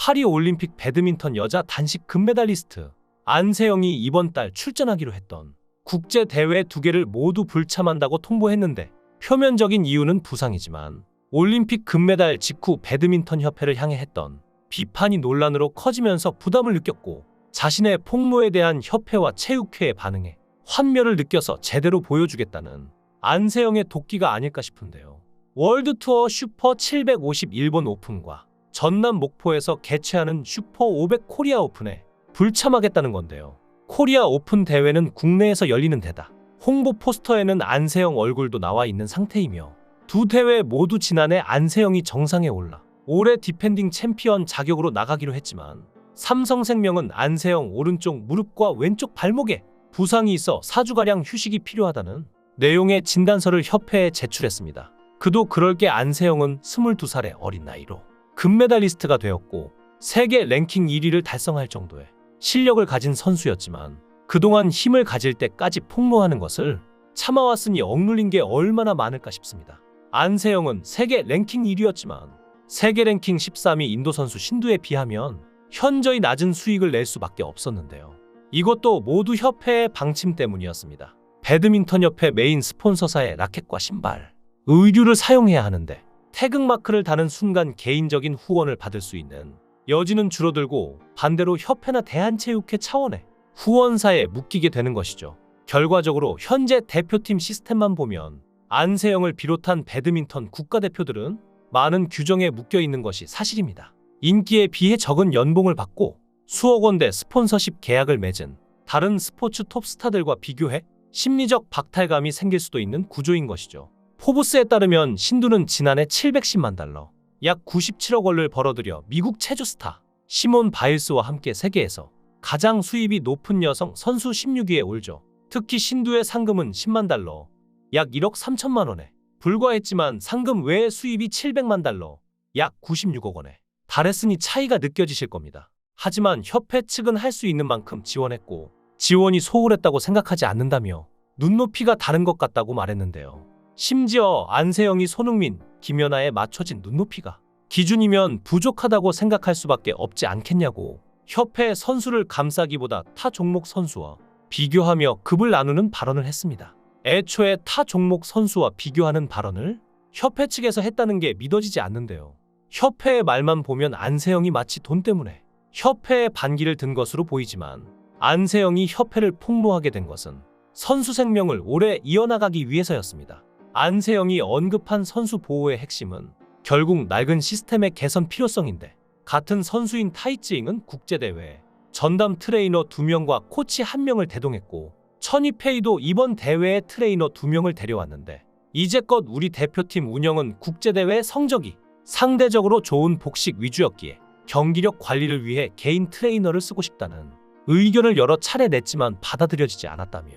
파리올림픽 배드민턴 여자 단식 금메달리스트 안세영이 이번 달 출전하기로 했던 국제대회 2개를 모두 불참한다고 통보했는데, 표면적인 이유는 부상이지만 올림픽 금메달 직후 배드민턴 협회를 향해 했던 비판이 논란으로 커지면서 부담을 느꼈고, 자신의 폭로에 대한 협회와 체육회의 반응에 환멸을 느껴서 제대로 보여주겠다는 안세영의 도끼가 아닐까 싶은데요. 월드투어 슈퍼 750 일본 오픈과 전남 목포에서 개최하는 슈퍼 500 코리아 오픈에 불참하겠다는 건데요. 코리아 오픈 대회는 국내에서 열리는 데다 홍보 포스터에는 안세영 얼굴도 나와 있는 상태이며, 두 대회 모두 지난해 안세영이 정상에 올라 올해 디펜딩 챔피언 자격으로 나가기로 했지만, 삼성생명은 안세영 오른쪽 무릎과 왼쪽 발목에 부상이 있어 4주가량 휴식이 필요하다는 내용의 진단서를 협회에 제출했습니다. 그도 그럴 게 안세영은 22살의 어린 나이로 금메달리스트가 되었고 세계 랭킹 1위를 달성할 정도의 실력을 가진 선수였지만, 그동안 힘을 가질 때까지 폭로하는 것을 참아왔으니 억눌린 게 얼마나 많을까 싶습니다. 안세영은 세계 랭킹 1위였지만 세계 랭킹 13위 인도 선수 신두에 비하면 현저히 낮은 수익을 낼 수밖에 없었는데요. 이것도 모두 협회의 방침 때문이었습니다. 배드민턴협회 메인 스폰서사의 라켓과 신발, 의류를 사용해야 하는데 태극마크를 다는 순간 개인적인 후원을 받을 수 있는 여지는 줄어들고, 반대로 협회나 대한체육회 차원의 후원사에 묶이게 되는 것이죠. 결과적으로 현재 대표팀 시스템만 보면 안세영을 비롯한 배드민턴 국가대표들은 많은 규정에 묶여 있는 것이 사실입니다. 인기에 비해 적은 연봉을 받고 수억 원대 스폰서십 계약을 맺은 다른 스포츠 톱스타들과 비교해 심리적 박탈감이 생길 수도 있는 구조인 것이죠. 포브스에 따르면 신두는 지난해 710만 달러, 약 97억 원을 벌어들여 미국 체조 스타 시몬 바일스와 함께 세계에서 가장 수입이 높은 여성 선수 16위에 올죠. 특히 신두의 상금은 10만 달러, 약 1억 3천만 원에 불과했지만 상금 외의 수입이 700만 달러, 약 96억 원에 달했으니 차이가 느껴지실 겁니다. 하지만 협회 측은 할 수 있는 만큼 지원했고, 지원이 소홀했다고 생각하지 않는다며 눈높이가 다른 것 같다고 말했는데요. 심지어 안세영이 손흥민, 김연아에 맞춰진 눈높이가 기준이면 부족하다고 생각할 수밖에 없지 않겠냐고 협회 선수를 감싸기보다 타 종목 선수와 비교하며 급을 나누는 발언을 했습니다. 애초에 타 종목 선수와 비교하는 발언을 협회 측에서 했다는 게 믿어지지 않는데요. 협회의 말만 보면 안세영이 마치 돈 때문에 협회에 반기를 든 것으로 보이지만, 안세영이 협회를 폭로하게 된 것은 선수 생명을 오래 이어나가기 위해서였습니다. 안세영이 언급한 선수 보호의 핵심은 결국 낡은 시스템의 개선 필요성인데, 같은 선수인 타이찌잉은 국제대회에 전담 트레이너 2명과 코치 1명을 대동했고, 천이페이도 이번 대회에 트레이너 2명을 데려왔는데, 이제껏 우리 대표팀 운영은 국제대회 성적이 상대적으로 좋은 복식 위주였기에 경기력 관리를 위해 개인 트레이너를 쓰고 싶다는 의견을 여러 차례 냈지만 받아들여지지 않았다며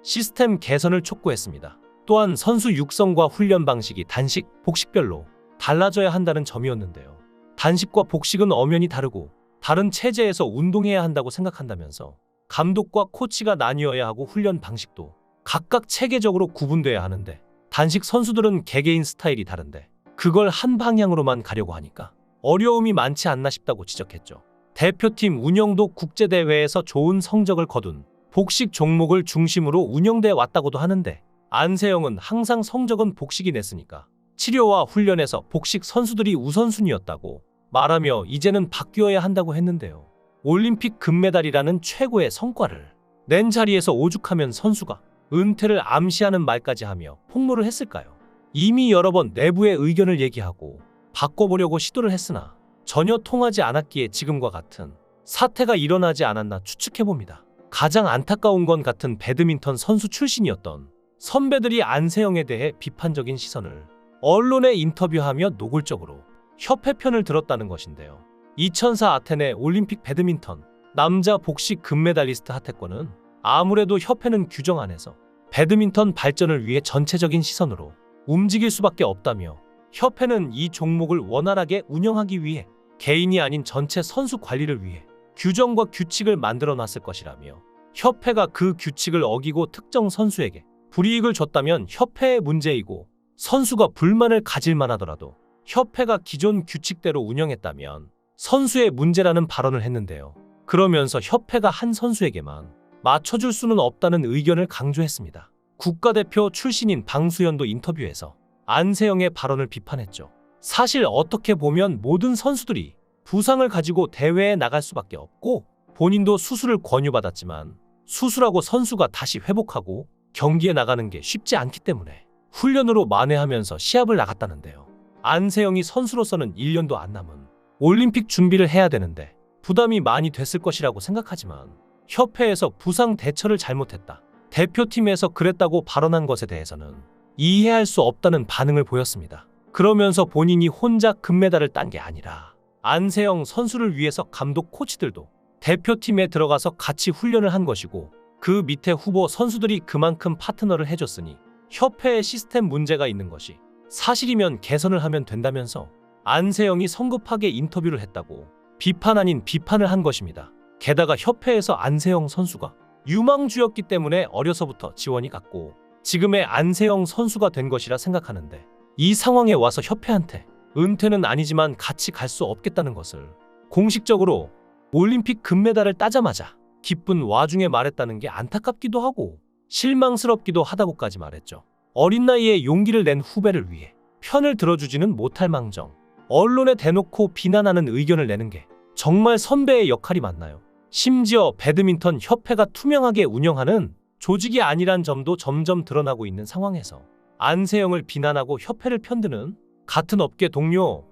시스템 개선을 촉구했습니다. 또한 선수 육성과 훈련 방식이 단식, 복식별로 달라져야 한다는 점이었는데요. 단식과 복식은 엄연히 다르고 다른 체제에서 운동해야 한다고 생각한다면서 감독과 코치가 나뉘어야 하고, 훈련 방식도 각각 체계적으로 구분돼야 하는데, 단식 선수들은 개개인 스타일이 다른데 그걸 한 방향으로만 가려고 하니까 어려움이 많지 않나 싶다고 지적했죠. 대표팀 운영도 국제대회에서 좋은 성적을 거둔 복식 종목을 중심으로 운영돼 왔다고도 하는데, 안세영은 항상 성적은 복식이 냈으니까 치료와 훈련에서 복식 선수들이 우선순위였다고 말하며 이제는 바뀌어야 한다고 했는데요. 올림픽 금메달이라는 최고의 성과를 낸 자리에서 오죽하면 선수가 은퇴를 암시하는 말까지 하며 폭로를 했을까요? 이미 여러 번 내부의 의견을 얘기하고 바꿔보려고 시도를 했으나 전혀 통하지 않았기에 지금과 같은 사태가 일어나지 않았나 추측해봅니다. 가장 안타까운 건 같은 배드민턴 선수 출신이었던 선배들이 안세영에 대해 비판적인 시선을 언론에 인터뷰하며 노골적으로 협회 편을 들었다는 것인데요. 2004 아테네 올림픽 배드민턴 남자 복식 금메달리스트 하태권은 아무래도 협회는 규정 안에서 배드민턴 발전을 위해 전체적인 시선으로 움직일 수밖에 없다며, 협회는 이 종목을 원활하게 운영하기 위해 개인이 아닌 전체 선수 관리를 위해 규정과 규칙을 만들어 놨을 것이라며, 협회가 그 규칙을 어기고 특정 선수에게 불이익을 줬다면 협회의 문제이고, 선수가 불만을 가질 만하더라도 협회가 기존 규칙대로 운영했다면 선수의 문제라는 발언을 했는데요. 그러면서 협회가 한 선수에게만 맞춰줄 수는 없다는 의견을 강조했습니다. 국가대표 출신인 방수현도 인터뷰에서 안세영의 발언을 비판했죠. 사실 어떻게 보면 모든 선수들이 부상을 가지고 대회에 나갈 수밖에 없고 본인도 수술을 권유받았지만 수술하고 선수가 다시 회복하고 경기에 나가는 게 쉽지 않기 때문에 훈련으로 만회하면서 시합을 나갔다는데요. 안세영이 선수로서는 1년도 안 남은 올림픽 준비를 해야 되는데 부담이 많이 됐을 것이라고 생각하지만 협회에서 부상 대처를 잘못했다, 대표팀에서 그랬다고 발언한 것에 대해서는 이해할 수 없다는 반응을 보였습니다. 그러면서 본인이 혼자 금메달을 딴 게 아니라 안세영 선수를 위해서 감독 코치들도 대표팀에 들어가서 같이 훈련을 한 것이고 그 밑에 후보 선수들이 그만큼 파트너를 해줬으니 협회의 시스템 문제가 있는 것이 사실이면 개선을 하면 된다면서 안세영이 성급하게 인터뷰를 했다고 비판 아닌 비판을 한 것입니다. 게다가 협회에서 안세영 선수가 유망주였기 때문에 어려서부터 지원이 갔고 지금의 안세영 선수가 된 것이라 생각하는데 이 상황에 와서 협회한테 은퇴는 아니지만 같이 갈 수 없겠다는 것을 공식적으로 올림픽 금메달을 따자마자 기쁜 와중에 말했다는 게 안타깝기도 하고 실망스럽기도 하다고까지 말했죠. 어린 나이에 용기를 낸 후배를 위해 편을 들어주지는 못할 망정 언론에 대놓고 비난하는 의견을 내는 게 정말 선배의 역할이 맞나요? 심지어 배드민턴 협회가 투명하게 운영하는 조직이 아니란 점도 점점 드러나고 있는 상황에서 안세영을 비난하고 협회를 편드는 같은 업계 동료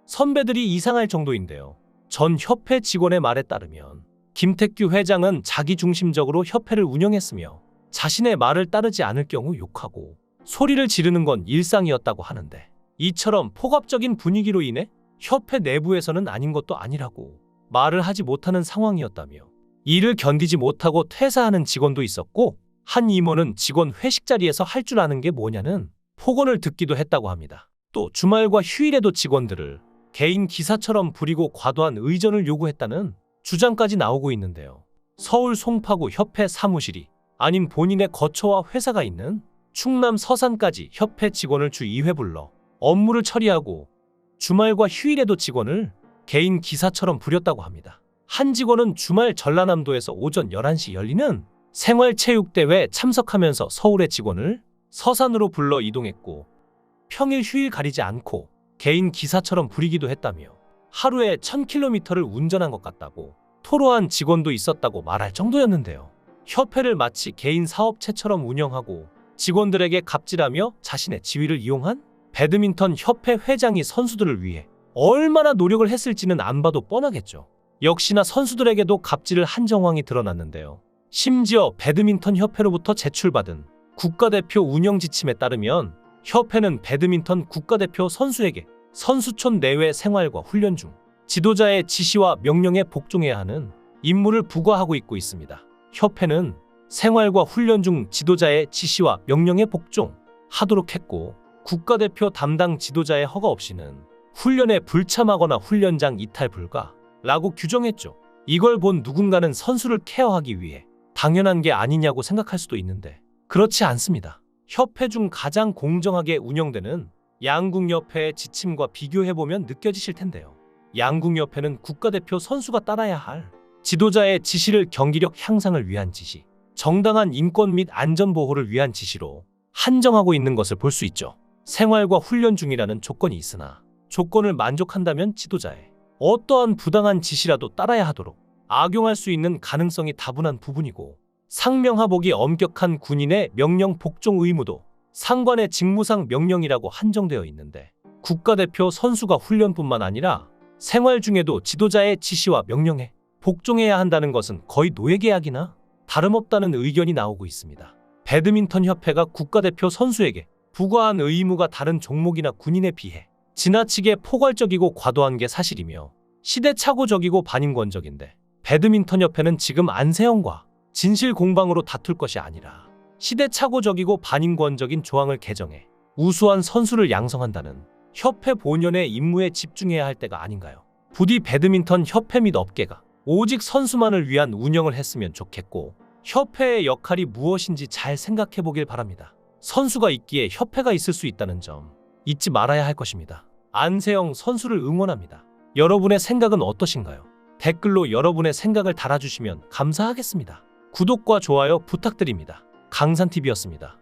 선배들이 이상할 정도인데요. 전 협회 직원의 말에 따르면 김택규 회장은 자기중심적으로 협회를 운영했으며 자신의 말을 따르지 않을 경우 욕하고 소리를 지르는 건 일상이었다고 하는데 이처럼 폭압적인 분위기로 인해 협회 내부에서는 아닌 것도 아니라고 말을 하지 못하는 상황이었다며 이를 견디지 못하고 퇴사하는 직원도 있었고 한 임원은 직원 회식 자리에서 할 줄 아는 게 뭐냐는 폭언을 듣기도 했다고 합니다. 또 주말과 휴일에도 직원들을 개인 기사처럼 부리고 과도한 의전을 요구했다는 주장까지 나오고 있는데요. 서울 송파구 협회 사무실이 아닌 본인의 거처와 회사가 있는 충남 서산까지 협회 직원을 주 2회 불러 업무를 처리하고 주말과 휴일에도 직원을 개인 기사처럼 부렸다고 합니다. 한 직원은 주말 전라남도에서 오전 11시 열리는 생활체육대회에 참석하면서 서울의 직원을 서산으로 불러 이동했고 평일 휴일 가리지 않고 개인 기사처럼 부리기도 했다며 하루에 1000km를 운전한 것 같다고 토로한 직원도 있었다고 말할 정도였는데요. 협회를 마치 개인 사업체처럼 운영하고 직원들에게 갑질하며 자신의 지위를 이용한 배드민턴 협회 회장이 선수들을 위해 얼마나 노력을 했을지는 안 봐도 뻔하겠죠. 역시나 선수들에게도 갑질을 한 정황이 드러났는데요. 심지어 배드민턴 협회로부터 제출받은 국가대표 운영 지침에 따르면 협회는 배드민턴 국가대표 선수에게 선수촌 내외 생활과 훈련 중 지도자의 지시와 명령에 복종해야 하는 임무를 부과하고 있습니다. 협회는 생활과 훈련 중 지도자의 지시와 명령에 복종하도록 했고 국가대표 담당 지도자의 허가 없이는 훈련에 불참하거나 훈련장 이탈 불가라고 규정했죠. 이걸 본 누군가는 선수를 케어하기 위해 당연한 게 아니냐고 생각할 수도 있는데 그렇지 않습니다. 협회 중 가장 공정하게 운영되는 양궁협회의 지침과 비교해보면 느껴지실 텐데요. 양궁협회는 국가대표 선수가 따라야 할 지도자의 지시를 경기력 향상을 위한 지시, 정당한 인권 및 안전보호를 위한 지시로 한정하고 있는 것을 볼 수 있죠. 생활과 훈련 중이라는 조건이 있으나 조건을 만족한다면 지도자의 어떠한 부당한 지시라도 따라야 하도록 악용할 수 있는 가능성이 다분한 부분이고 상명하복이 엄격한 군인의 명령 복종 의무도 상관의 직무상 명령이라고 한정되어 있는데 국가대표 선수가 훈련뿐만 아니라 생활 중에도 지도자의 지시와 명령에 복종해야 한다는 것은 거의 노예계약이나 다름없다는 의견이 나오고 있습니다. 배드민턴 협회가 국가대표 선수에게 부과한 의무가 다른 종목이나 군인에 비해 지나치게 포괄적이고 과도한 게 사실이며 시대착오적이고 반인권적인데 배드민턴 협회는 지금 안세영과 진실 공방으로 다툴 것이 아니라 시대착오적이고 반인권적인 조항을 개정해 우수한 선수를 양성한다는 협회 본연의 임무에 집중해야 할 때가 아닌가요? 부디 배드민턴 협회 및 업계가 오직 선수만을 위한 운영을 했으면 좋겠고 협회의 역할이 무엇인지 잘 생각해 보길 바랍니다. 선수가 있기에 협회가 있을 수 있다는 점 잊지 말아야 할 것입니다. 안세영 선수를 응원합니다. 여러분의 생각은 어떠신가요? 댓글로 여러분의 생각을 달아주시면 감사하겠습니다. 구독과 좋아요 부탁드립니다. 강산TV였습니다.